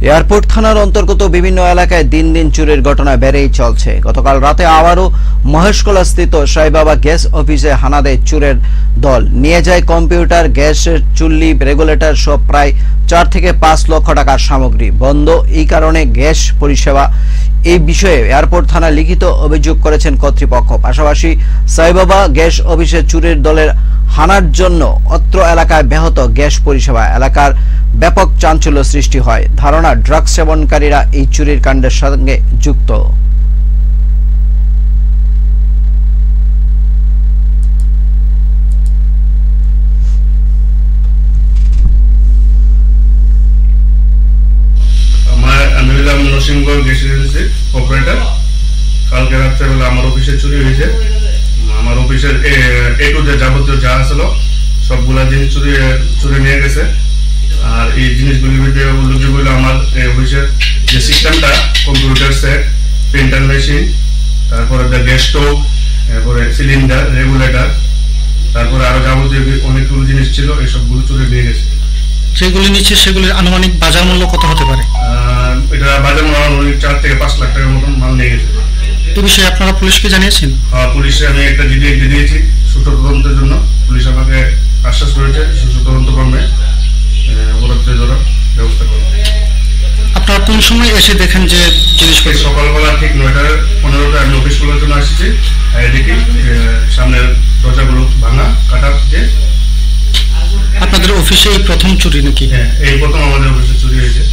Airport থানার অন্তর্গত বিভিন্ন এলাকায় দিন দিন চুরির ঘটনা বেড়েই চলছে। গতকাল রাতে আবারও মহেশখোলাস্থিত সাইবাবা গ্যাস অফিসে হানা দেয় চোরের দল। নিয়ে যায় কম্পিউটার, গ্যাসের চুল্লি, রেগুলেটর সহ প্রায় 4 থেকে 5 লক্ষ টাকার সামগ্রী। বন্ধ এই কারণে গ্যাস পরিষেবা। এই বিষয়ে এয়ারপোর্ট থানা লিখিত অভিযোগ করেছেন কর্তৃপক্ষ। পাশাপাশি সাইবাবা গ্যাস অফিসে চুরির দলের হানার জন্য অত্র এলাকায় ব্যাহত গ্যাস পরিষেবা। এলাকার ব্যাপক চাঞ্চল্য সৃষ্টি হয়। ধারণা, ড্রাগস সেবনকারীরা এই চুরির কাণ্ডের সঙ্গে যুক্ত। অপারেটর কালকে রাত্রেবেলা আমার অফিসে চুরি হয়েছে। আমার অফিসের এ টু জেড যাবতীয় যা ছিল সবগুলা জিনিস চুরি নিয়ে গেছে। আর এই জিনিসগুলির মধ্যে উল্লেখযোগ্য হলো আমার অফিসের যে সিস্টেমটা, কম্পিউটার সেট, প্রিন্টার মেশিন, তারপরে গ্যাস স্টোভ, তারপরে সিলিন্ডার, রেগুলেটর, তারপরে আরো যাবতীয় অনেকগুলো জিনিস ছিল, এই সবগুলো চুরি নিয়ে গেছে। সেগুলি নিচ্ছে, সেগুলির আনুমানিক বাজার মূল্য কত হতে পারে? এটা বাজার মূল্য 4 থেকে 5 লাখ টাকার মতন মাল নিয়ে গেছে। এ বিষয়ে আপনারা পুলিশকে জানিয়েছেন? পুলিশে আমি একটা জিডি দিয়েছি সূত্র তদন্তের জন্য। পুলিশ আমাকে আশ্বাস করেছে সূত্র তদন্ত করবে, অপরাধীদের ধরার ব্যবস্থা করবে। আপনারা কোন সময় এসে দেখেন যে জিনিসপত্র? সকালবেলা ঠিক 9:15 আমি অফিস খোলার জন্য আসছি। দেখি সামনের দরজাগুলো ভাঙা, কাটা। আপনাদের অফিসে এই প্রথম চুরি নাকি? হ্যাঁ, এই প্রথম আমাদের অফিসে চুরি হয়েছে।